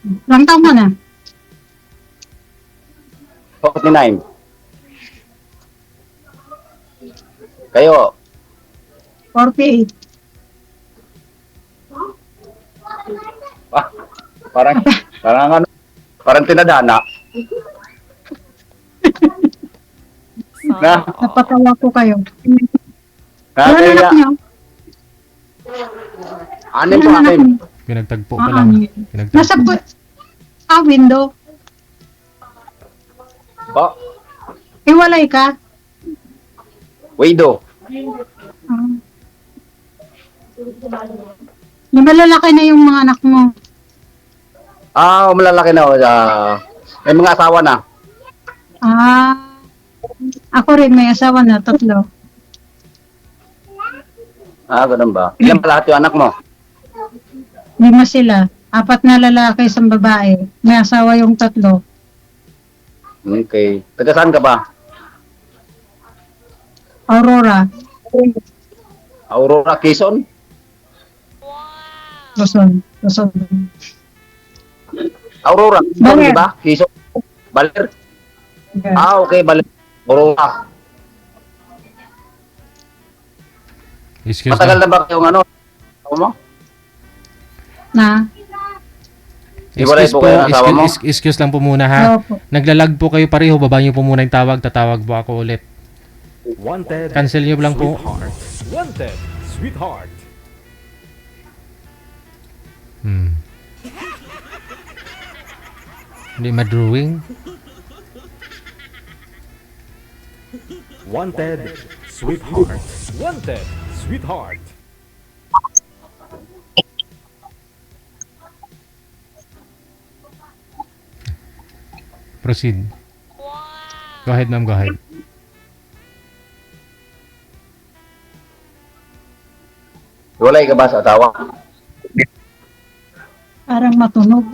Ilang taon ka na? 49. Kayo, 48. ah, parang, parang ano, parang tinadana. Na, Napatawa ko kayo. na, Ilan anak kaya, niyo? anim po, Ilan anak anim. niyo? Pinagtagpo pa lang. Anim. Nasa Pinagtagpo. window. Po, Hiwalay ka? widow. Ah. Di ba lalaki na yung mga anak mo? Malalaki na, may mga asawa na. Ah, ako rin may asawa na, 3. Ganun ba? Ilan pa lahat yung anak mo? 5 sila. 4 na lalaki, 1 babae. May asawa yung 3. Okay. Taga saan ka ba? Aurora, Aurora, Quezon? Luzon. Luzon. Aurora, Quezon, Baler. di ba? Quezon. Baler. Okay, Baler. Aurora. Excuse Matagal lang. na ba kayong ano? Ano mo? Na? Hiwalay Excuse po po, kayo ng asawa mo? excuse lang po muna ha. Opo. Naglalag po kayo pareho, baba niyo po muna yung tawag, tatawag po ako ulit. Wanted. Cancel niyo lang po. Sweetheart. Wanted. Sweetheart. Hindi ma-drawing. Wanted. Sweetheart. Wanted. Sweetheart. Proceed. Go ahead, ma'am, go ahead. Hiwalay ka ba sa asawa? Parang matunog.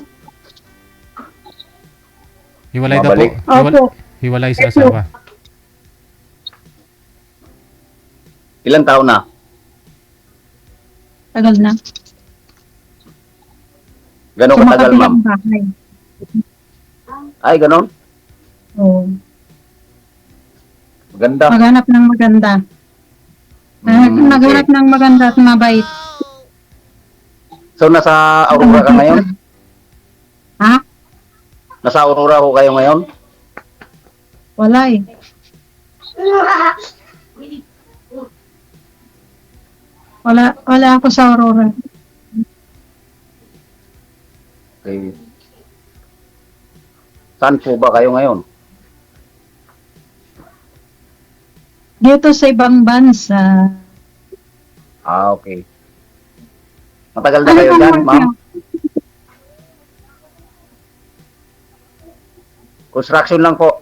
Hiwalay daw po. Mabalik. Opo. Hiwalay sa asawa. Ilang taon na? Tagal na. Gano'ng katagal, ma'am? Sumakabilang bahay. Ay, ganon? Oo. Maganda. Maghanap ng maganda. Maghanap ng maganda at mabait. So, nasa Aurora ka ngayon? Ha? Nasa Aurora ko kayo ngayon? Wala eh. Wala ako sa Aurora. Okay. Saan po ba kayo ngayon? Dito sa ibang bansa. Okay. Matagal na Ano kayo bang dyan, work ma'am? niyo? Construction lang po.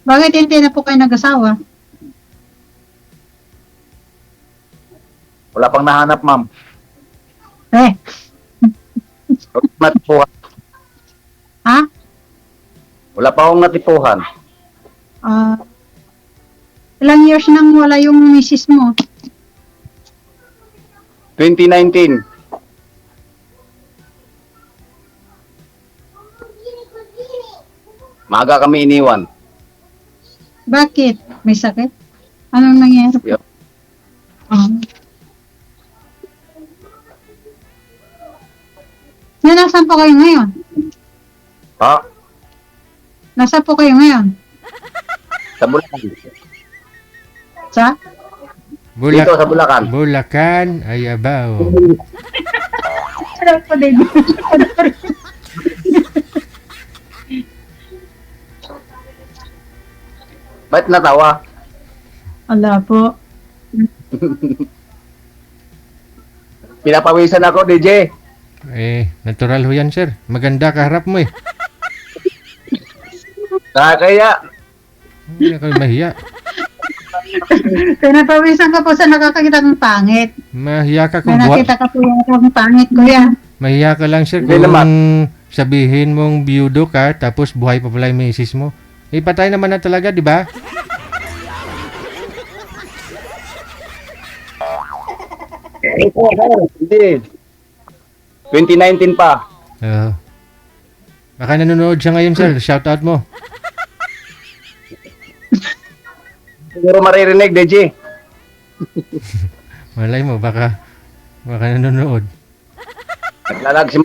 Bakit hindi na po kayo nag-asawa? Wala pang nahanap, ma'am. Eh, Natipuhan. ha? Wala pa akong natipuhan. Ilang years nang wala yung misis mo? 2019. Maaga kami iniwan. Bakit? May sakit? Anong nangyari? Yep. Nasaan po kayo ngayon? Ha? Nasaan po kayo ngayon? Sa Bulacan. Sa? Dito sa Bulacan. Bulacan, ay abaw. Ano po din? Ba't natawa? Wala po. Pinapawisan ako, DJ. Natural ho yan, sir. Maganda kaharap mo eh. Kaya, Hindi kayo mahiya. Pinapawisan ka po sa nakakakita ng pangit. Mahiya ka May kung buhat. nakita ka po yung pangit, kuya. Mahiya ka lang, sir, Hindi kung naman. sabihin mong biyudo ka, tapos buhay pa pala yung misis mo. Patay naman na talaga, di ba? Ito, sir. Hindi. 2019 pa. Oo. Baka nanonood siya ngayon, sir. Shout out mo. Siguro maririnig, DJ. Malay mo, baka nanonood. Naglalag si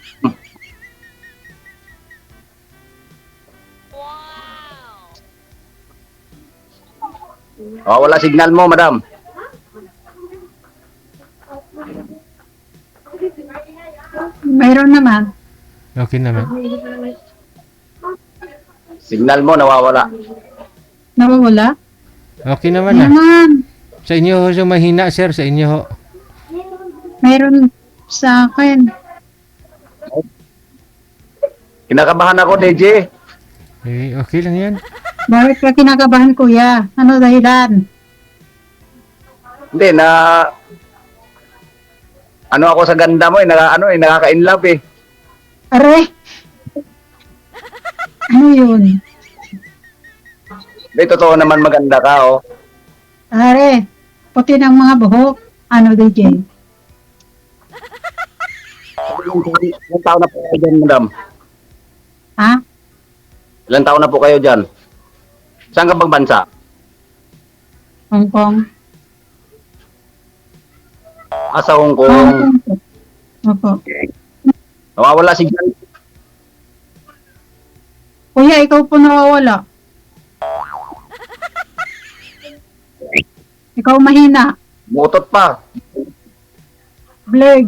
wala signal mo, madam. Mayroon naman. Okay naman. Signal mo, nawawala. Nawawala? Okay naman ah. Naman. Sa inyo ho, so mahina, sir. Sa inyo ho. Mayroon sa akin. Kinakabahan ako, DJ. Eh, okay lang yan. Bakit ka kinakabahan, kuya? Ano dahilan? Hindi, ano ako sa ganda mo, nakaka-inlove eh. Are? Ano yun? Hindi, totoo naman maganda ka, oh. Are, puti ng mga buhok. Ano, DJ? Ilang taon na po kayo dyan, madam? Ha? Ilang taon na po kayo dyan? Saan ka bang bansa? Hong Kong? Sa Hong Kong. Hong Kong. Opo. Nawawala signal. Kuya, ikaw po nawawala. Ikaw mahina. Mutot pa. Bleg.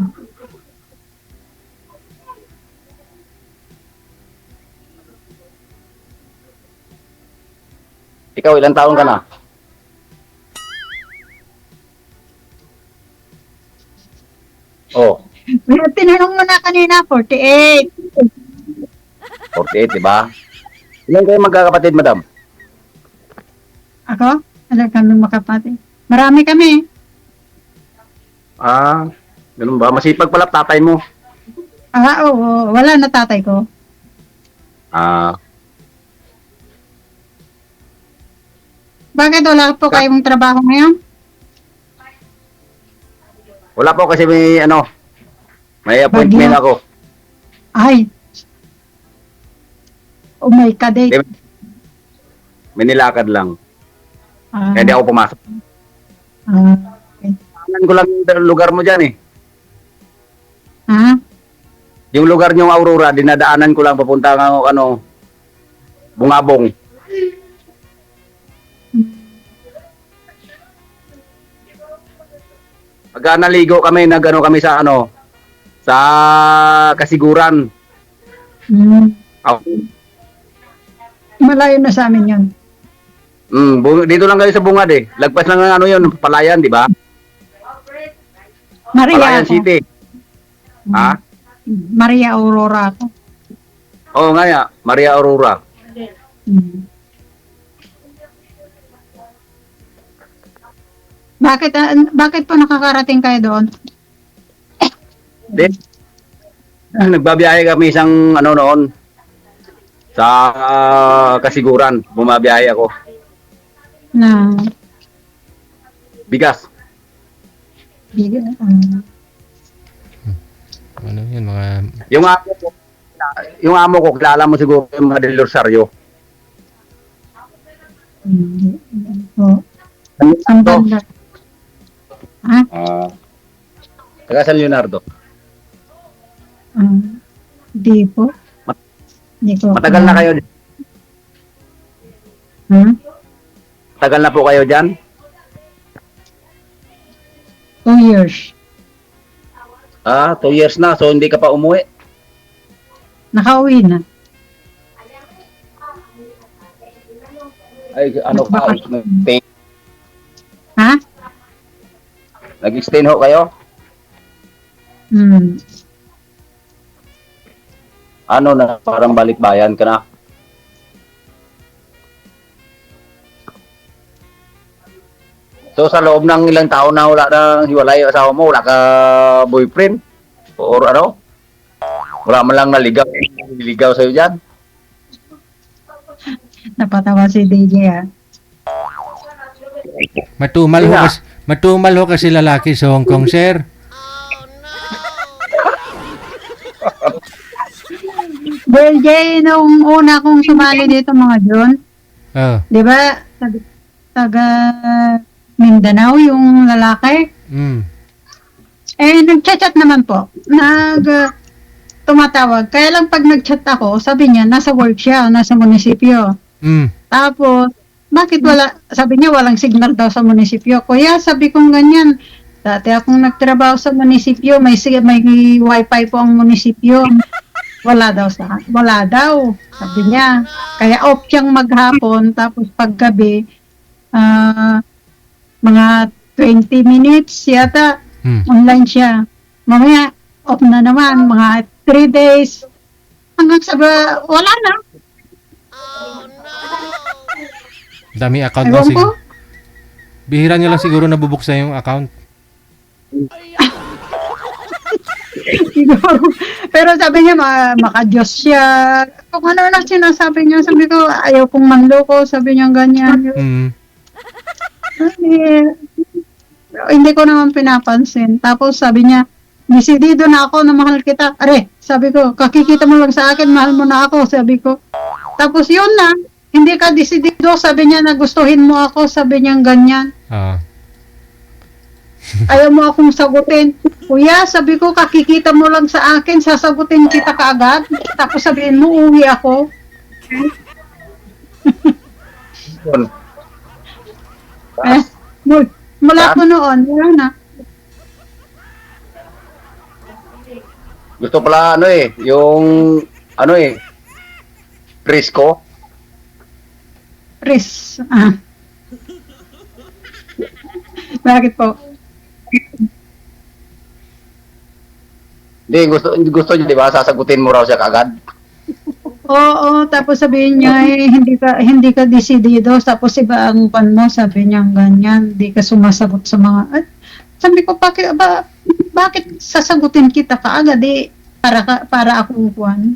Ikaw, ilang taon ka na? Oh, Pero tinanong mo na kanina, 48. 48, di ba? Ilan kayo magkakapatid, madam? Ako? Ano kami makapati? Marami kami. Ganun ba? Masipag pala tatay mo. Oo. Wala na tatay ko. Bakit wala po kayong trabaho ngayon? Wala po kasi may appointment Bagyo. ako. Ay. Oh my God. Di ba? May nilakad lang. Kaya hindi ako pumasok. Okay. Tingnan ko lang yung lugar mo dyan eh. Ha? Yung lugar niyong Aurora, dinadaanan ko lang papunta ng Bungabong. Pagka naligo kami, kami sa Kasiguran. Malayo na sa amin yun. Dito lang kayo sa Bungad eh. Lagpas lang ng yun, Palayan, di ba? Maria Palayan ako. City. Ha? Maria Aurora ako. Oo nga ya, Maria Aurora. Bakit po nakakarating kayo doon? Then, nagbabiyahe kami isang noon sa Kasiguran. Bumabiyahe ako. Na Bigas. Ano yun, mga... Yung amo ko, kilala mo siguro yung mga Del Rosario. Ang banda. Ha? Taga San Leonardo. Di po. Di ko. Matagal na kayo. Matagal na po kayo dyan? 2 years. 2 years na, so hindi ka pa umuwi. Nakauwi na. Ay, ano ka? Ha? Nag-extend ho kayo? Ano na, parang balikbayan ka na? So sa loob ng ilang taon na wala nang hiwalay yung asawa mo, wala ka boyfriend? Or ano? Wala man lang naligaw sa'yo dyan? Napatawa si DJ ha. Matumal ho kasi lalaki sa Hong Kong, sir. DJ, nung una kong sumali dito mga John, Oh. di ba, taga Mindanao yung lalaki, Mm. nag-chat naman po, tumatawag. Kaya lang pag nag-chat ako, sabi niya, nasa work siya, nasa munisipyo. Mm. Tapos, bakit wala, sabi niya, walang signal daw sa munisipyo. Kuya, sabi kong ganyan, dati akong nagtrabaho sa munisipyo, may wifi po ang munisipyo. Wala daw, sabi niya. Kaya off siyang maghapon, tapos paggabi, mga 20 minutes yata, Mm. online siya. Mamaya, off na naman, mga 3 days. Hanggang sabi, wala na. Dami account mo. Ewan ko. Bihira niyo lang siguro nabubuksan yung account. Siguro. Pero sabi niya, makadiyos siya. Kung ano lang sinasabi niya, sabi ko, ayaw kong manloko, sabi niya ganyan. Mm. Hindi ko naman pinapansin. Tapos sabi niya, desidido na ako na mahal kita. Are, sabi ko, kakikita mo lang sa akin, mahal mo na ako, sabi ko. Tapos yun na, hindi ka desidido, sabi niya, nagustuhin mo ako, sabi niya ganyan. Ah. Ayaw mo akong sagutin. Kuya, sabi ko, kakikita mo lang sa akin, sasagutin kita kaagad. Tapos sabihin mo, uwi ako. Yun. Mula po noon, wala na. Gusto pala yung Frisco. Chris. Bakit po? Hindi, gusto niya, di ba? Sasagutin mo raw siya kaagad. Oo, tapos sabihin niya, hindi ka desidido, tapos iba ang pan mo, sabi niya ganyan, hindi ka sumasagot sa mga, sabi ko, bakit sasagutin kita kaagad, para akong kuwan.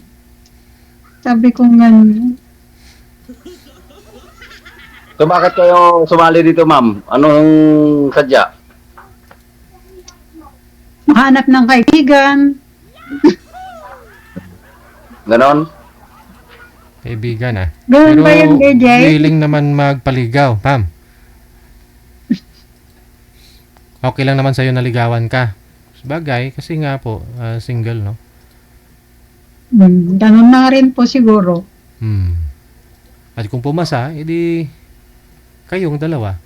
Sabi ko ganyan. So bakit kayo sumali dito, ma'am? Anong sadya? Mahanap ng kaibigan. Ganon? Kaibigan ah. Ganun Pero ba yun, DJ? willing naman magpaligaw, ma'am. Okay lang naman sa'yo naligawan ka. Sabagay, kasi nga po, single, no? Ganun na rin po siguro. Hmm. At kung pumasa, edi kayong dalawa.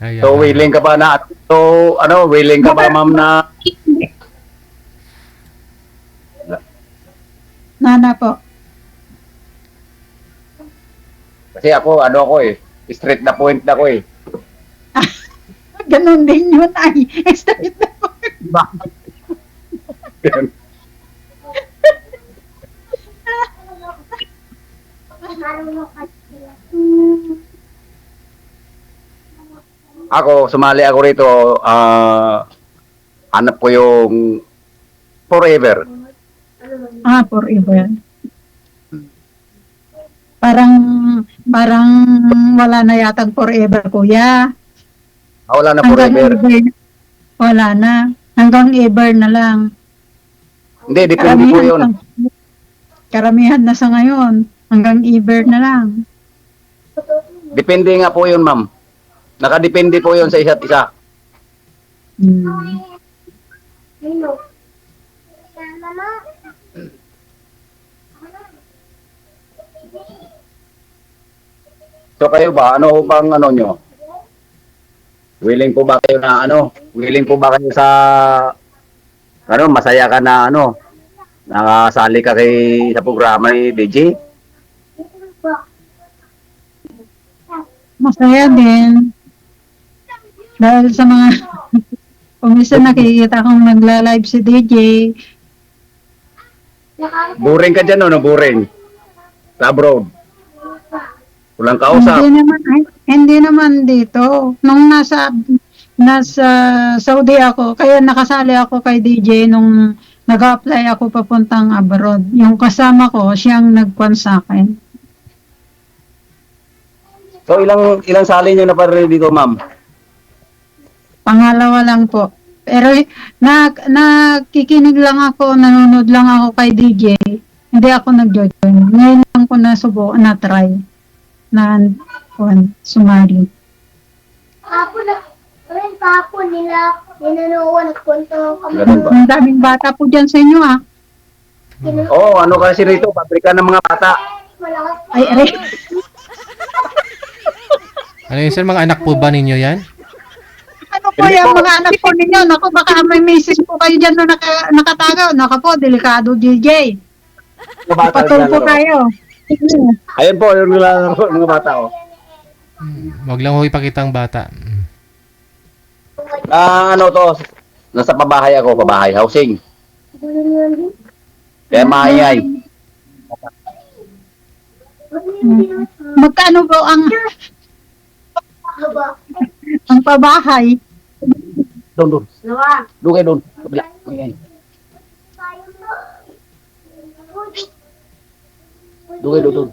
Ayan. So willing ka ba na? So willing ka ba, ma'am, na Nana po. kasi ako straight na point ako eh. Ganun din yun ay. Straight na po. Ako, sumali ako rito, hanap ko yung forever. Forever. Parang wala na yatang forever, kuya. Wala na forever. Wala na. Hanggang ever na lang. Hindi, depende po yun. Karamihan na sa ngayon. Hanggang ever na lang. Depende nga po yun, ma'am. Nakadepende po yun sa isa't isa. So kayo ba, ano bang nyo? Willing po ba kayo na Willing po ba kayo sa masaya ka na nakasali ka sa programa ni DJ? Masaya din. Dahil sa mga kung minsan nakikita kong nagla-live si DJ. Boring ka dyan, no? Boring. Sa abroad. Walang kausap. Hindi naman dito. Nung nasa Saudi ako, kaya nakasali ako kay DJ nung nag-apply ako papuntang abroad. Yung kasama ko, siyang nagkwan sa akin. So ilang sali nyo na pa rin dito, ma'am? Pangalawa lang po. Pero nakikinig lang ako, nanonood lang ako kay DJ. Hindi ako nag-join. Ngayon lang ko na-try na sumali. Kahapon nila, ninanood, nagpunta kami. Ganun ba? Ang daming bata po dyan sa inyo, ah. Oo, ano kasi rito, pabrika ng mga bata. Malakas pa. Ay, aray. Ano yun, sir? Mga anak po ba ninyo yan? Ano po yung mga anak po ninyo? Naku, baka may message po kayo dyan na nakatagaw. Naku po, delikado DJ. Mga bata Patulpo naglalaro. kayo. Ayun po, yung naglalaro, mga bata. Oh. Huwag lang ho ipakita ang bata. Ano to, nasa pabahay ako, pabahay, housing. Kaya maayay. Magkano po ang pabahay? Doon. Nawa. Doon kayo doon. Kabila. Maayay. Doon kayo doon.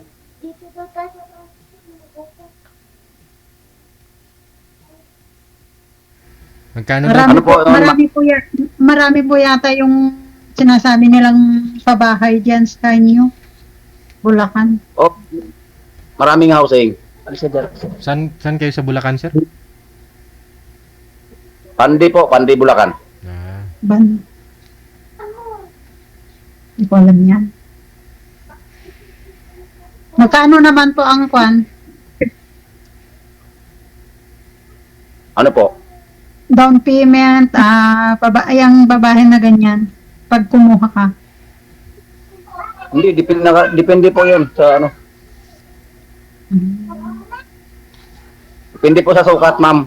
Magkano daw? Marami Ano po, ano marami po yata yung sinasabi nilang pabahay diyan sa inyo. Bulacan. Oh, maraming housing. Alis ka dyan. Saan kayo sa Bulacan, sir? Pandi po, Pandi, Bulacan. Ah, Ban. Hindi ko alam yan. Magkano naman po ang kwan? Ano po? Down payment, yung babae na ganyan. Pag kumuha ka. Hindi, depende po yun sa ano. Depende po sa sukat, ma'am.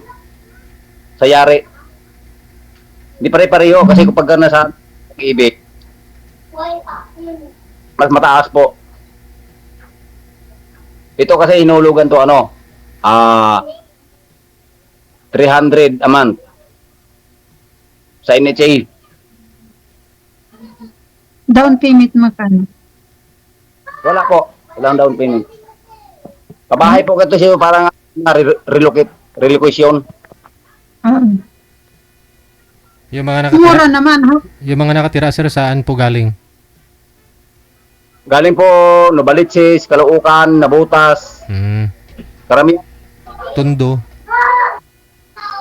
Sa yari. Hindi pare-pareho kasi kapag nasa pag-ibig, mas mataas po. Ito kasi inulugan to ano, 300 a month sa NHA. Down payment magkano? Wala po, walang down payment. Pabahay po kasi siya parang relocation. yung mga Mura nakatira, naman, ha? yung mga nakatira, sir, saan po galing? Galing po Novaliches, Caloocan, Nabutas, karamihan. Tondo.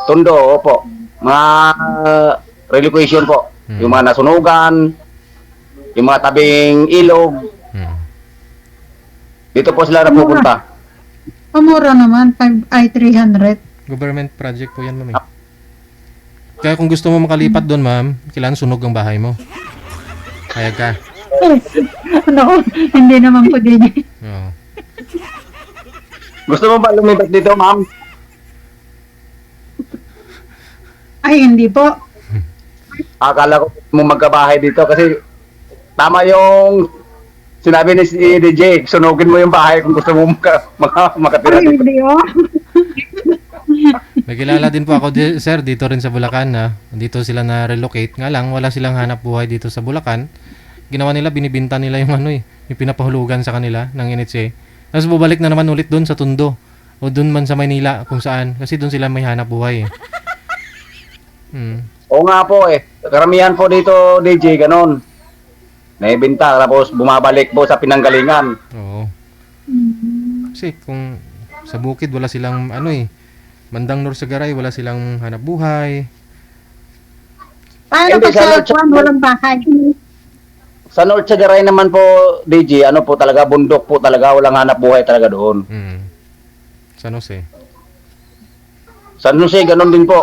Tondo, opo. Mga relocation po. Yung mga nasunugan, yung mga tabing ilog, dito po sila napupunta. Mura naman, 300. Government project po yan, ma'am. Kaya kung gusto mo makalipat doon, ma'am, kailangan sunog ang bahay mo. Kaya ka. Ano, hindi naman po din. Oo. Gusto mo ba lumipat dito, ma'am? Ay, hindi po. Akala ko mo magkabahay dito kasi tama yung sinabi ni si DJ, sunugin mo yung bahay kung gusto mo makatira Ay, dito. hindi, oh. May kilala din po ako, sir, dito rin sa Bulacan na dito sila na-relocate. Nga lang, wala silang hanap buhay dito sa Bulacan. Ginawa nila, binibinta nila yung yung pinapahulugan sa kanila ng NHA. Tapos bubalik na naman ulit doon sa Tondo. O doon man sa Maynila, kung saan. Kasi doon sila may hanap buhay. Oo nga po eh. Karamihan po dito, DJ, ganon. Naibinta, tapos bumabalik po sa pinanggalingan. Oo. Kasi kung sa bukid, wala silang Bandang Norsagaray, wala silang hanap buhay. Paano Hindi, pag sa sa- kwan, walang bahay? Sa North Sagaray naman po, DJ, ano po talaga, bundok po talaga, walang hanap buhay talaga doon. San Jose. San Jose, ganon din po.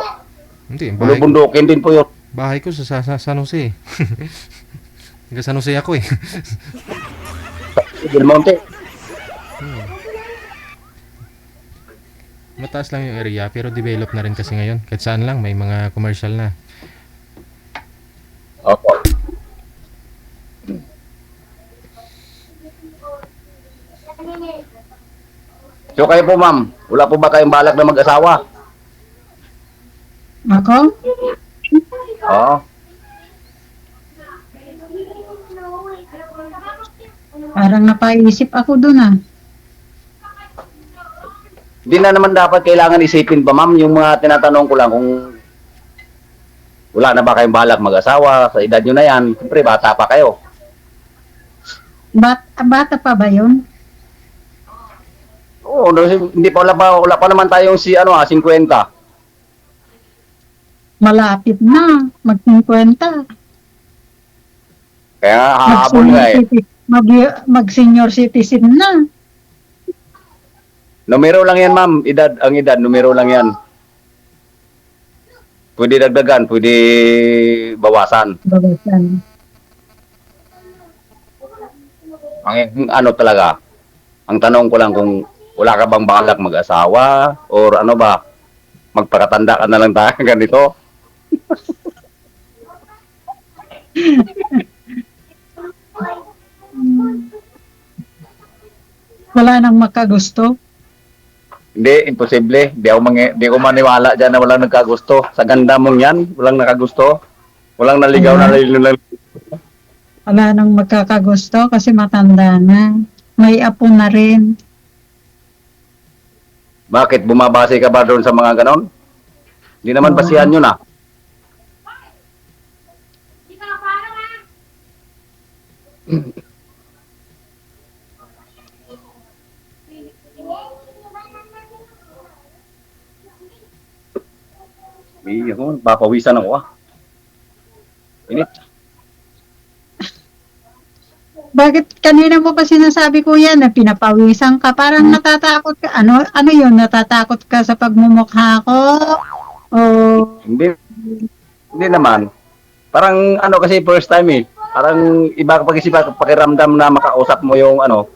Hindi, bahay ko, Bundukin din po yun. bahay ko sa San Jose. Taga San Jose ako eh. Del Monte. Mataas lang yung area pero develop na rin kasi ngayon. Kahit saan lang may mga commercial na. Opo. So kayo po, ma'am, wala po ba kayong balak na mag-asawa? Ako? Oo. Parang napaisip ako dun, ah. Hindi na naman dapat kailangan isipin pa, ma'am, yung mga tinatanong ko lang kung Wala na ba kayong balak mag-asawa? Sa edad nyo na yan, siyempre bata pa kayo. Bata pa ba yun? Oo, hindi pa, wala pa naman tayong 50. Malapit na. Mag-50. Kaya nga, hahabol nga eh. Mag-senior citizen na. Numero lang yan, ma'am. Ang edad, numero lang yan. Pwede dagdagan, pwede bawasan. Babasan. Ang ano talaga, ang tanong ko lang kung wala ka bang balak mag-asawa or ano ba, magpakatanda ka na lang tayo ganito. Wala nang makagusto. Hindi, imposible. Di ako maniwala dyan na walang nagkagusto. Sa ganda mong yan, walang nakagusto. Walang naligaw na naligaw. Wala nang magkakagusto kasi matanda na. May apo na rin. Bakit? Bumabase ka ba doon sa mga ganon? Hindi naman basihan yun ah. Papawisan ako ah. Init. Bakit kanina mo pa sinasabi kuya na pinapawisan ka? Parang natatakot ka. Ano yun? Natatakot ka sa pagmumukha ko? O Hindi naman. Parang ano kasi first time eh. Parang iba kapag isipan pakiramdam na makausap mo yung ano.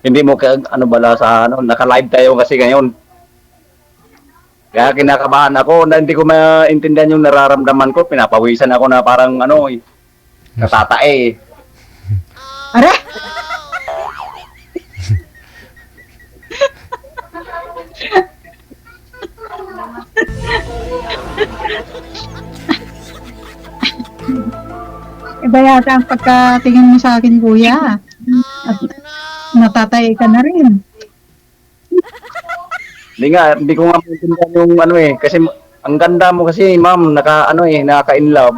Hindi mo bala sa naka-live tayo kasi ngayon. Kaya kinakabahan ako na hindi ko maintindihan yung nararamdaman ko. Pinapawisan ako na parang katatae eh. Are? Iba yata ang pagkatingin mo sa akin, kuya. At natatay ka na rin. Hindi ko nga maintindihan yung kasi ang ganda mo kasi ma'am, naka-in love.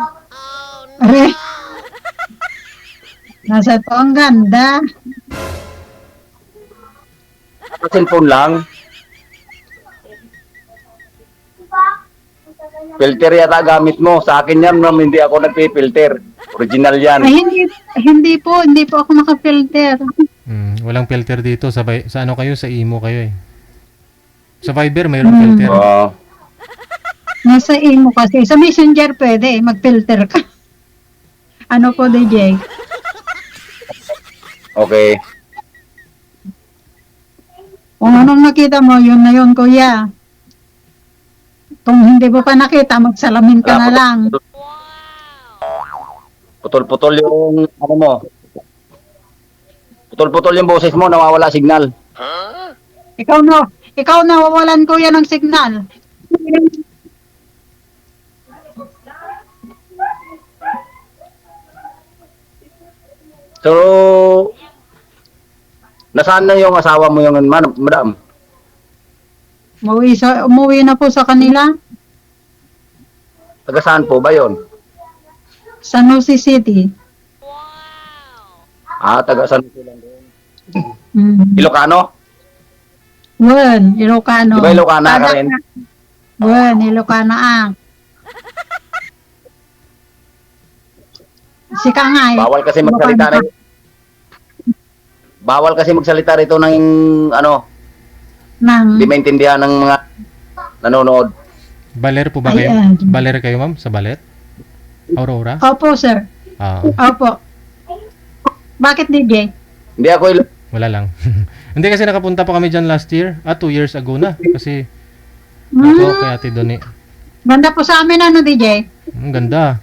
Are? Nasa to ang ganda. Sa cellphone lang. Filter yata gamit mo. Sa akin yan, ma'am, hindi ako nagpi-filter. Original yan. Ay, hindi po ako naka-filter. Walang filter dito. Sa ano kayo? Sa imo kayo eh. Sa Viber, mayroong filter. Nasa imo kasi. Sa Messenger pwede mag-filter ka. Ano po, DJ? Okay. Kung anong nakita mo, yun na yun, kuya. Kung hindi mo pa nakita, magsalamin ka na lang. Putol-putol yung mo. Putol-putol yung boses mo, nawawala signal. Ikaw nawawalan, kuya, ng signal. So, nasaan na yung asawa mo yung madam? Umuwi na po sa kanila. Taga saan po ba yon? San Jose City. Taga San Jose lang doon. Ilocano? Ilocano. Di ba Ilocana ka rin? Ilocano ang. Si Kangay. Bawal kasi magsalita Ilocano. Bawal kasi magsalita rito ng hindi maintindihan ng mga nanonood. Baler po ba kayo? Baler kayo, ma'am? Sa balet? Aurora? Opo, sir. Opo. Bakit, DJ? Hindi ako Wala lang. Hindi kasi nakapunta pa kami dyan last year. 2 years ago na. Kasi ako kay Ate Doni. Ganda po sa amin, DJ? Ang ganda.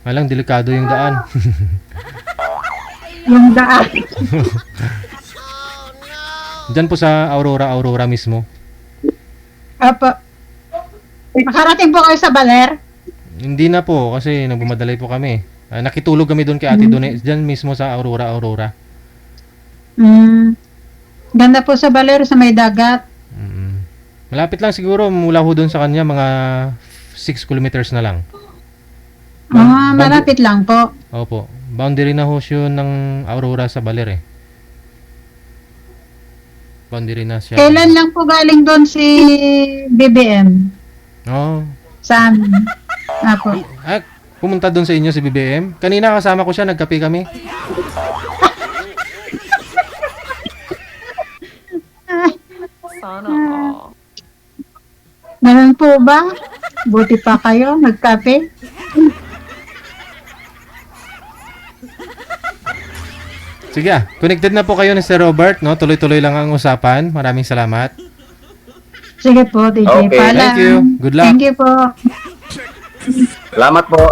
Walang delikado yung daan. Yung daan. Diyan po sa Aurora mismo. Opo. Nakarating po kayo sa Baler? Hindi na po kasi nagbumadalay po kami. Nakitulog kami doon kay Ate Doni. Diyan mismo sa Aurora. Ganda po sa Baler sa may dagat. Malapit lang siguro mula ho doon sa kanya mga 6 kilometers na lang. Malapit lang po. Opo. Boundary na ho yun ng Aurora sa Baler eh. Boundary na siya. Kailan lang po galing doon si BBM Oo. sa amin? Apo. Ah, pumunta doon sa inyo si BBM? Kanina kasama ko siya, nagkape kami. Ganun po ba? Buti pa kayo, nagkape. Sige connected na po kayo ni Sir Robert, no? Tuloy-tuloy lang ang usapan. Maraming salamat. Sige po, DJ Okay, Pala. thank you. Good luck. Thank you po. Salamat po.